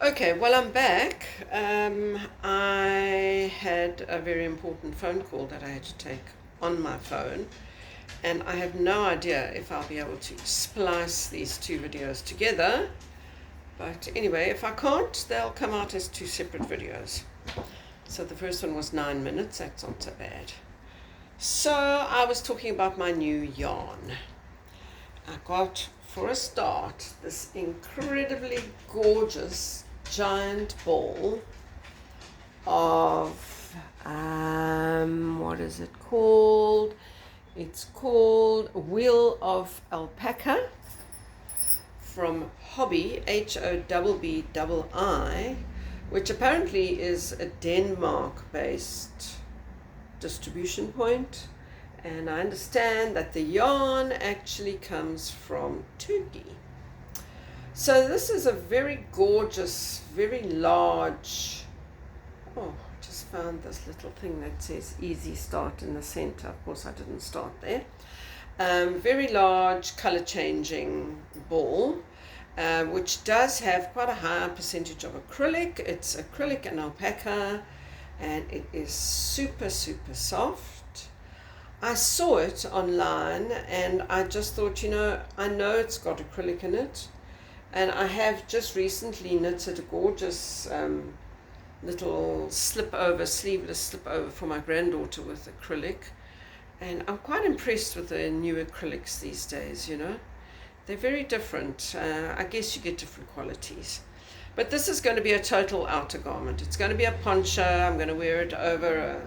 Okay, well, I'm back. I had a very important phone call that I had to take on my phone, and I have no idea if I'll be able to splice these two videos together. But anyway, if I can't, they'll come out as two separate videos. So the first one was 9 minutes, that's not so bad. So I was talking about my new yarn. I got, for a start, this incredibly gorgeous giant ball of what is it called? It's called Wheel of Alpaca from Hobby, Hobbii, which apparently is a Denmark-based distribution point. And I understand that the yarn actually comes from Turkey. So this is a very gorgeous, very large, oh, I just found this little thing that says easy start in the center. Of course I didn't start there. Very large color changing ball, which does have quite a high percentage of acrylic. It's acrylic and alpaca, and it is super soft. I saw it online and I just thought, I know it's got acrylic in it. And I have just recently knitted a gorgeous little sleeveless slip over for my granddaughter with acrylic. And I'm quite impressed with the new acrylics these days, They're very different. I guess you get different qualities. But this is going to be a total outer garment. It's going to be a poncho. I'm going to wear it over a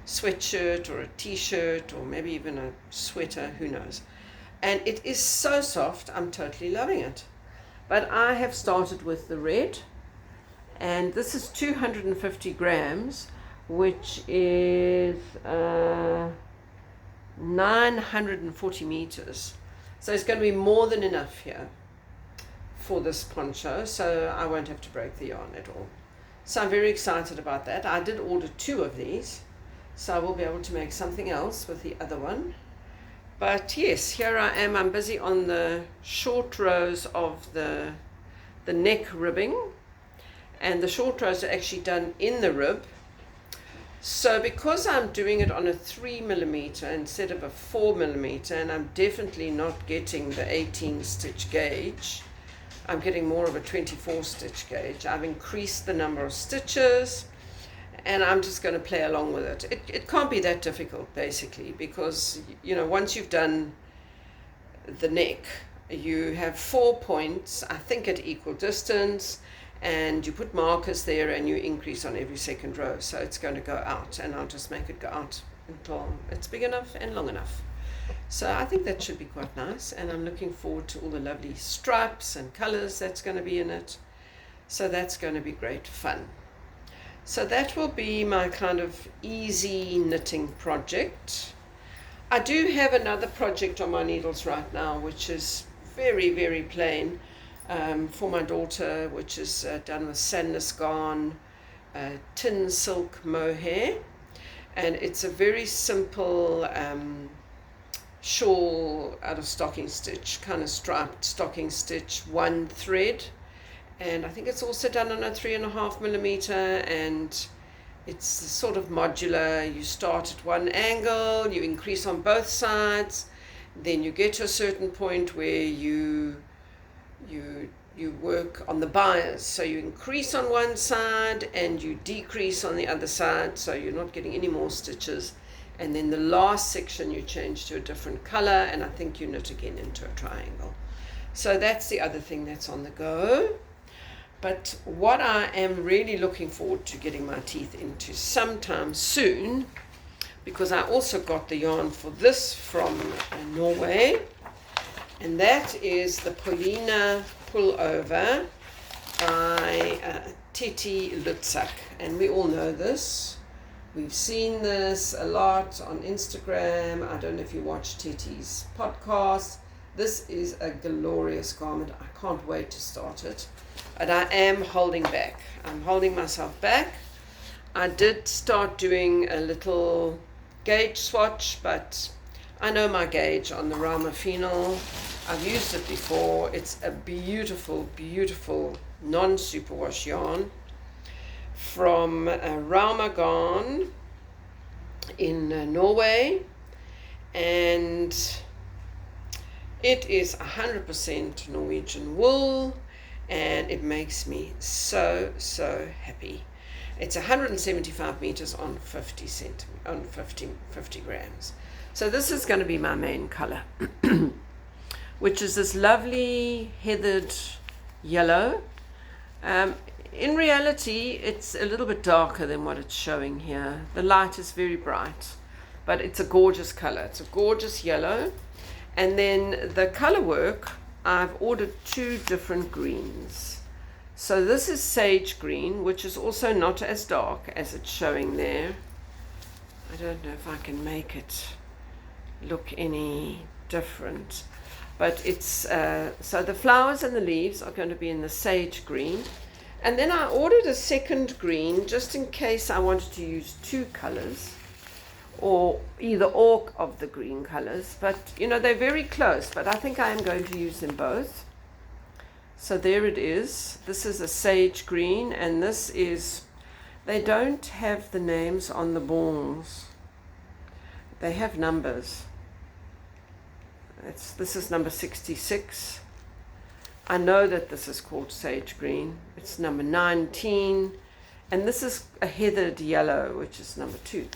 sweatshirt or a t-shirt or maybe even a sweater, who knows. And it is so soft, I'm totally loving it. But I have started with the red, and this is 250 grams, which is 940 meters. So it's going to be more than enough here for this poncho, so I won't have to break the yarn at all. So I'm very excited about that. I did order 2 of these, so I will be able to make something else with the other one. But yes, here I am. I'm busy on the short rows of the neck ribbing, and the short rows are actually done in the rib. So because I'm doing it on a 3mm instead of a 4mm, and I'm definitely not getting the 18 stitch gauge, I'm getting more of a 24 stitch gauge. I've increased the number of stitches, and I'm just going to play along with it. It can't be that difficult, basically, because once you've done the neck, you have 4 points, I think, at equal distance, and you put markers there and you increase on every second row, so it's going to go out, and I'll just make it go out until it's big enough and long enough. So I think that should be quite nice, and I'm looking forward to all the lovely stripes and colors that's going to be in it. So that's going to be great fun. So that will be my kind of easy knitting project. I do have another project on my needles right now, which is very plain, for my daughter, which is done with sandless garn, tin silk mohair, and it's a very simple shawl out of stocking stitch, kind of striped stocking stitch, 1 thread. And I think it's also done on a 3.5mm, and it's sort of modular. You start at one angle, you increase on both sides, then you get to a certain point where you work on the bias. So you increase on one side and you decrease on the other side, so you're not getting any more stitches. And then the last section you change to a different color, and I think you knit again into a triangle. So that's the other thing that's on the go. But what I am really looking forward to getting my teeth into sometime soon, because I also got the yarn for this from Norway, and that is the Paulina pullover by Titi Lutzak. And we all know this. We've seen this a lot on Instagram. I don't know if you watch Titi's podcast. This is a glorious garment. I can't wait to start it. But I am holding back. I'm holding myself back. I did start doing a little gauge swatch, but I know my gauge on the Rama Phenol. I've used it before. It's a beautiful, beautiful non-superwash yarn from Rauma Garn in Norway, and it is 100% Norwegian wool, and it makes me so happy. It's 175 meters on 50 grams. So this is going to be my main color, which is this lovely heathered yellow. In reality, it's a little bit darker than what it's showing here. The light is very bright, but it's a gorgeous color. It's a gorgeous yellow. And then the color work, I've ordered 2 different greens. So this is sage green, which is also not as dark as it's showing there. I don't know if I can make it look any different, but it's so the flowers and the leaves are going to be in the sage green. And then I ordered a second green just in case I wanted to use 2 colors, or either or of the green colors, but you know, they're very close, but I think I am going to use them both. So there it is. This is a sage green, and this is, they don't have the names on the balls, they have numbers. This is number 66. I know that this is called sage green. It's number 19, and this is a heathered yellow, which is number 2.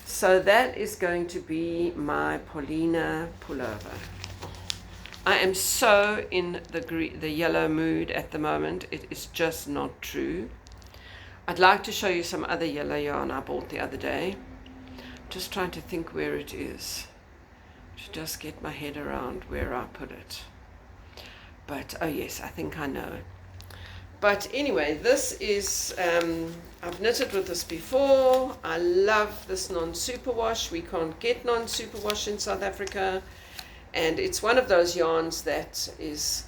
So that is going to be my Paulina pullover. I am so in the yellow mood at the moment. It is just not true. I'd like to show you some other yellow yarn I bought the other day. Just trying to think where it is, to just get my head around where I put it. But oh yes, I think I know. But anyway, this is, I've knitted with this before. I love this non-superwash. We can't get non-superwash in South Africa. And it's one of those yarns that is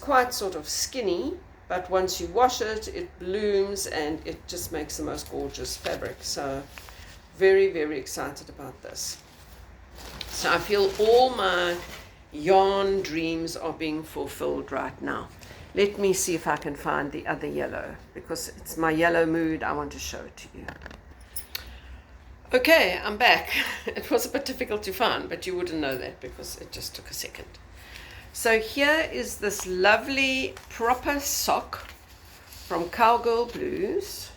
quite sort of skinny, but once you wash it, it blooms and it just makes the most gorgeous fabric. So very, very excited about this. So I feel all my yarn dreams are being fulfilled right now. Let me see if I can find the other yellow, because it's my yellow mood. I want to show it to you. Okay, I'm back. It was a bit difficult to find, but you wouldn't know that because it just took a second. So here is this lovely proper sock from Cowgirl Blues.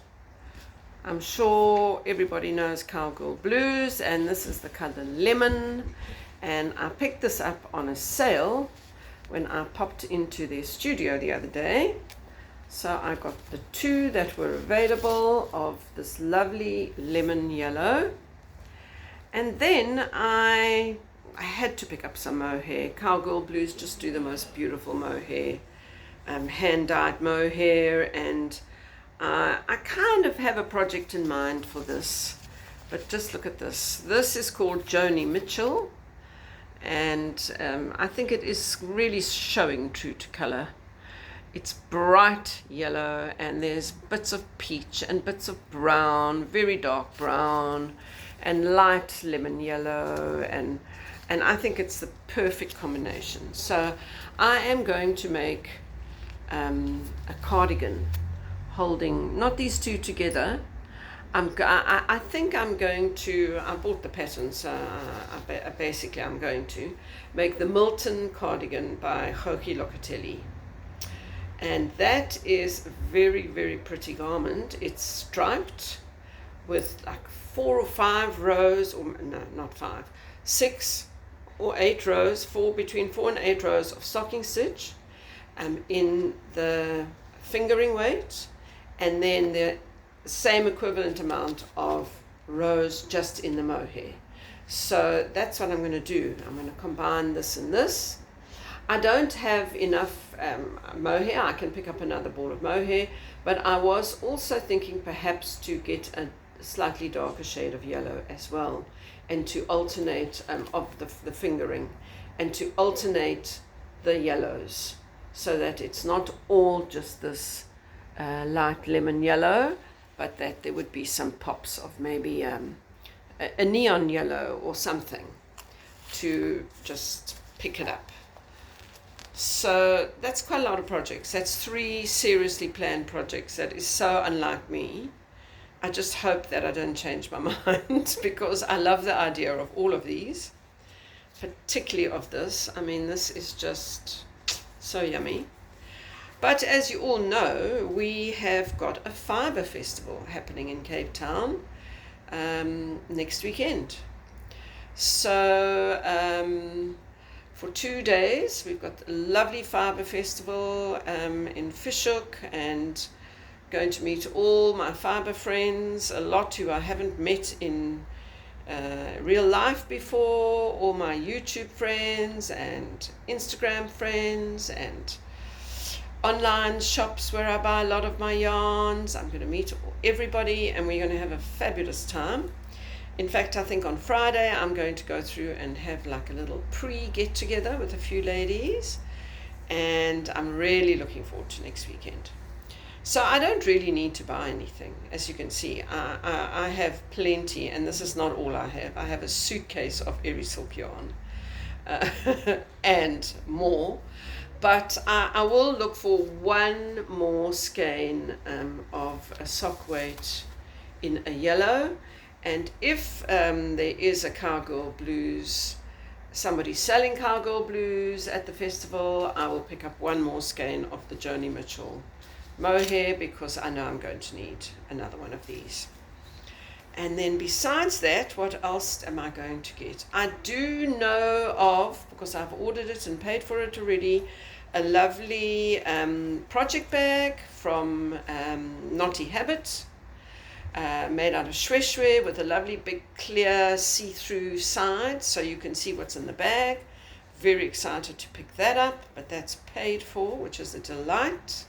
I'm sure everybody knows Cowgirl Blues, and this is the color lemon. And I picked this up on a sale when I popped into their studio the other day. So I got the 2 that were available of this lovely lemon yellow. And then I had to pick up some mohair. Cowgirl Blues just do the most beautiful mohair, hand-dyed mohair, and I kind of have a project in mind for this. But just look at this. This is called Joni Mitchell, and I think it is really showing true to color. It's bright yellow, and there's bits of peach and bits of brown, very dark brown, and light lemon yellow, and I think it's the perfect combination. So I am going to make a cardigan holding not these 2 together. I think I'm going to, I bought the pattern, so basically I'm going to make the Milton cardigan by Jochi Locatelli. And that is a very, very pretty garment. It's striped with like 4 or 5 rows, or no, not 5, 6 or 8 rows, between 4 and 8 rows of stocking stitch in the fingering weight, and then the same equivalent amount of rows just in the mohair. So that's what I'm going to do. I'm going to combine this and this. I don't have enough mohair. I can pick up another ball of mohair, but I was also thinking perhaps to get a slightly darker shade of yellow as well, and to alternate of the fingering, and to alternate the yellows, so that it's not all just this light lemon yellow, but that there would be some pops of maybe a neon yellow or something to just pick it up. So that's quite a lot of projects. That's 3 seriously planned projects. That is so unlike me. I just hope that I don't change my mind because I love the idea of all of these, particularly of this. I mean, this is just so yummy. But as you all know, we have got a fibre festival happening in Cape Town next weekend. So for 2 days, we've got a lovely fibre festival in Fishhook, and going to meet all my fibre friends, a lot who I haven't met in real life before, all my YouTube friends and Instagram friends and online shops where I buy a lot of my yarns. I'm going to meet everybody and we're going to have a fabulous time. In fact, I think on Friday I'm going to go through and have like a little pre-get together with a few ladies, and I'm really looking forward to next weekend. So I don't really need to buy anything. As you can see, I have plenty, and this is not all I have. I have a suitcase of Airy Silk yarn and more. But I will look for one more skein of a sock weight in a yellow. And if there is a Cowgirl Blues, somebody selling Cowgirl Blues at the festival, I will pick up one more skein of the Joni Mitchell mohair, because I know I'm going to need another one of these. And then besides that, what else am I going to get? I do know of, because I've ordered it and paid for it already, a lovely project bag from Naughty Habit, made out of shweshwe with a lovely big clear see-through side so you can see what's in the bag. Very excited to pick that up, but that's paid for, which is a delight.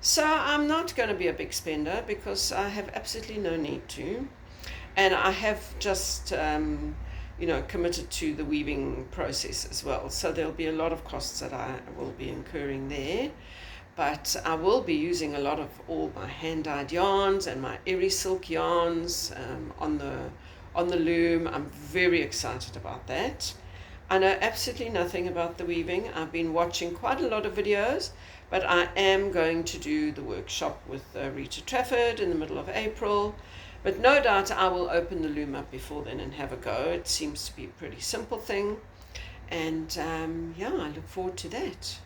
So I'm not going to be a big spender because I have absolutely no need to. And I have just, committed to the weaving process as well. So there'll be a lot of costs that I will be incurring there. But I will be using a lot of all my hand-dyed yarns and my Airy Silk yarns on the loom. I'm very excited about that. I know absolutely nothing about the weaving. I've been watching quite a lot of videos, but I am going to do the workshop with Rita Trafford in the middle of April. But no doubt I will open the loom up before then and have a go. It seems to be a pretty simple thing. And I look forward to that.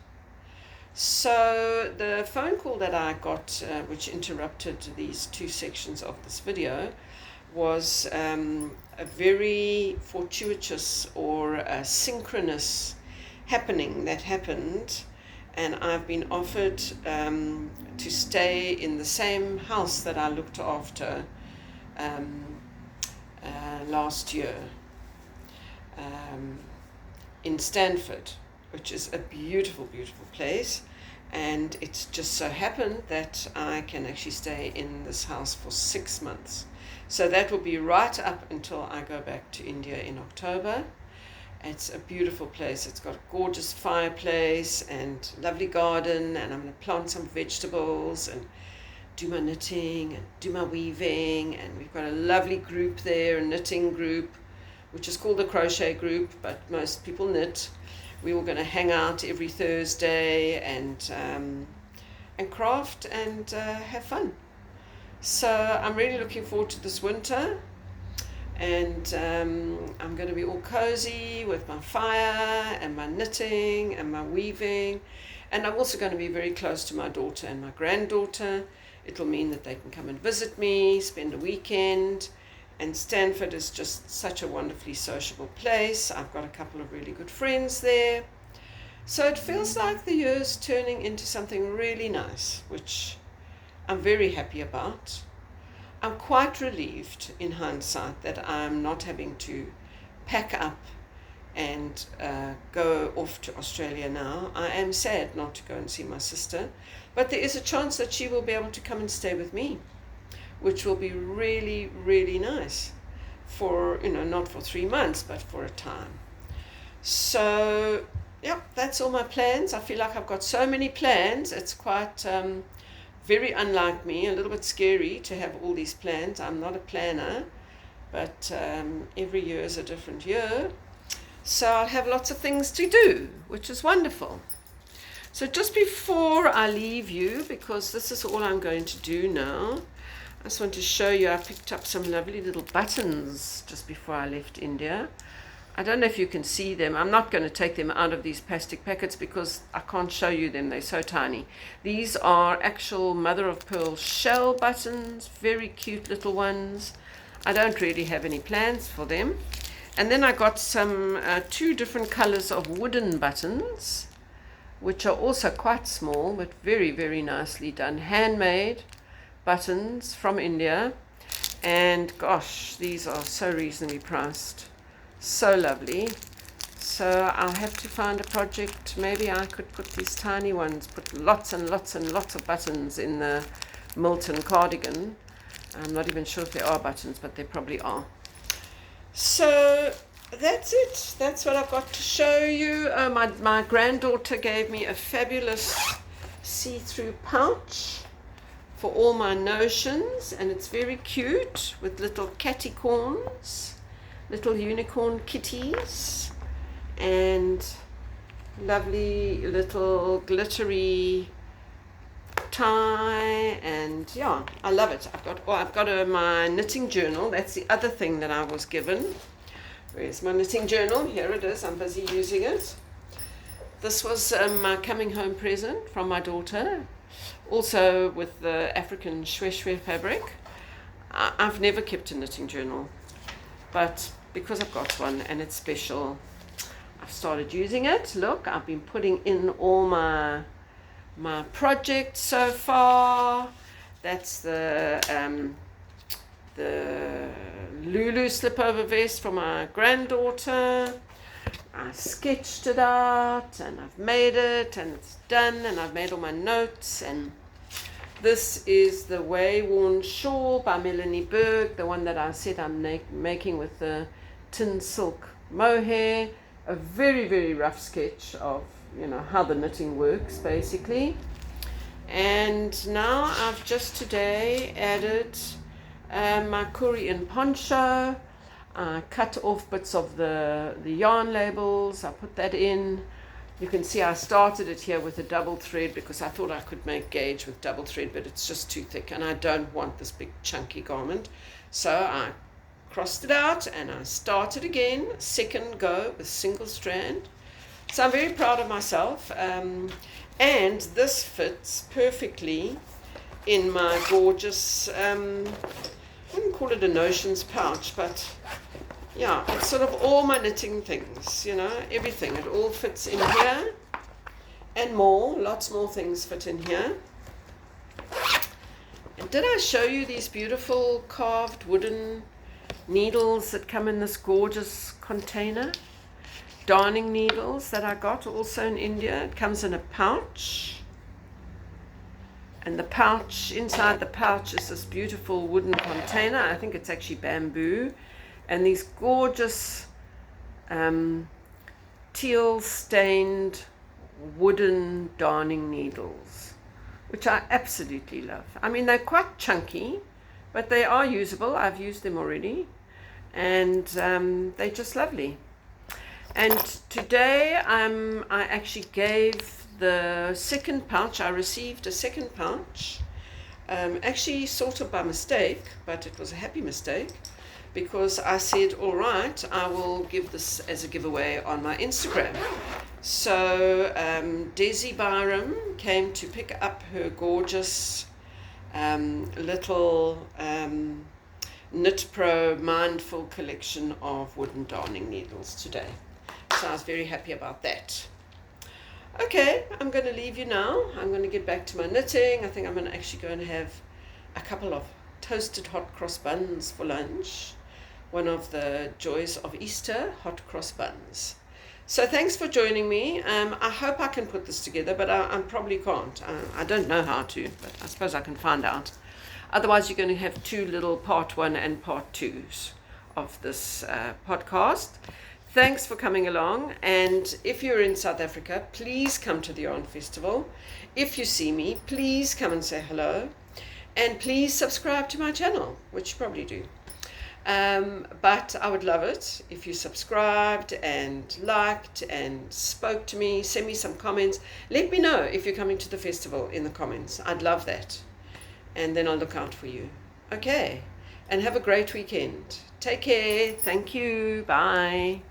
So the phone call that I got, which interrupted these 2 sections of this video, was a very fortuitous or a synchronous happening that happened. And I've been offered to stay in the same house that I looked after last year in Stanford, which is a beautiful, beautiful place. And it's just so happened that I can actually stay in this house for 6 months. So that will be right up until I go back to India in October. It's a beautiful place. It's got a gorgeous fireplace and lovely garden, and I'm going to plant some vegetables and do my knitting and do my weaving. And we've got a lovely group there, a knitting group, which is called the crochet group, but most people knit. We were going to hang out every Thursday and craft and have fun. So I'm really looking forward to this winter. And I'm going to be all cozy with my fire and my knitting and my weaving. And I'm also going to be very close to my daughter and my granddaughter. It'll mean that they can come and visit me, spend a weekend. And Stanford is just such a wonderfully sociable place. I've got a couple of really good friends there. So it feels like the year's turning into something really nice, which I'm very happy about. I'm quite relieved in hindsight that I'm not having to pack up and go off to Australia now. I am sad not to go and see my sister, but there is a chance that she will be able to come and stay with me, which will be really, really nice for, not for 3 months, but for a time. So, that's all my plans. I feel like I've got so many plans. It's quite very unlike me, a little bit scary to have all these plans. I'm not a planner, but every year is a different year. So I'll have lots of things to do, which is wonderful. So just before I leave you, because this is all I'm going to do now, I just want to show you I picked up some lovely little buttons just before I left India. I don't know if you can see them. I'm not going to take them out of these plastic packets because I can't show you them. They're so tiny. These are actual mother of pearl shell buttons, very cute little ones. I don't really have any plans for them. And then I got some 2 different colors of wooden buttons, which are also quite small but very, very nicely done. Handmade buttons from India. And gosh, these are so reasonably priced. So lovely. So I'll have to find a project. Maybe I could put these tiny ones, put lots and lots and lots of buttons in the Milton cardigan. I'm not even sure if they are buttons, but they probably are. So that's it. That's what I've got to show you. My granddaughter gave me a fabulous see-through pouch for all my notions, and it's very cute with little cattycorns, little unicorn kitties, and lovely little glittery tie. And yeah, I love it. I've got my knitting journal. That's the other thing that I was given. Where's my knitting journal? Here it is. I'm busy using it. This was my coming home present from my daughter, also with the African shwe fabric. I've never kept a knitting journal, but because I've got one and it's special, I've started using it. Look, I've been putting in all my projects so far. That's the Lulu slipover vest for my granddaughter. I sketched it out and I've made it and it's done, and I've made all my notes. And this is the way-worn shawl by Melanie Berg, the one that I said I'm making with the tin silk mohair. A very, very rough sketch of, you know, how the knitting works basically. And now I've just today added my Korean poncho. I cut off bits of the yarn labels. I put that in. You can see I started it here with a double thread because I thought I could make gauge with double thread, but it's just too thick and I don't want this big chunky garment. So I crossed it out and I started again, second go with single strand. So I'm very proud of myself. And this fits perfectly in my gorgeous, I wouldn't call it a notions pouch, but yeah, it's sort of all my knitting things, you know, everything. It all fits in here and more, lots more things fit in here. And did I show you these beautiful carved wooden needles that come in this gorgeous container? Darning needles that I got also in India. It comes in a pouch, and the pouch, inside the pouch is this beautiful wooden container. I think it's actually bamboo, and these gorgeous teal stained wooden darning needles, which I absolutely love. I mean, they're quite chunky, but they are usable. I've used them already, and they're just lovely. And today I actually gave the second pouch. I received a second pouch, actually sort of by mistake, but it was a happy mistake, because I said, all right, I will give this as a giveaway on my Instagram. So Desi Byram came to pick up her gorgeous little Knit Pro Mindful collection of wooden darning needles today. So I was very happy about that. Okay, I'm going to leave you now. I'm going to get back to my knitting. I think I'm actually going to have a couple of toasted hot cross buns for lunch. One of the joys of Easter, hot cross buns. So thanks for joining me. I hope I can put this together, but I probably can't. I don't know how to, but I suppose I can find out. Otherwise, you're going to have 2 little part 1 and part 2s of this podcast. Thanks for coming along. And if you're in South Africa, please come to the Yarn Festival. If you see me, please come and say hello. And please subscribe to my channel, which you probably do. But I would love it if you subscribed and liked and spoke to me. Send me some comments. Let me know if you're coming to the festival in the comments. I'd love that. And then I'll look out for you. Okay. And have a great weekend. Take care. Thank you. Bye.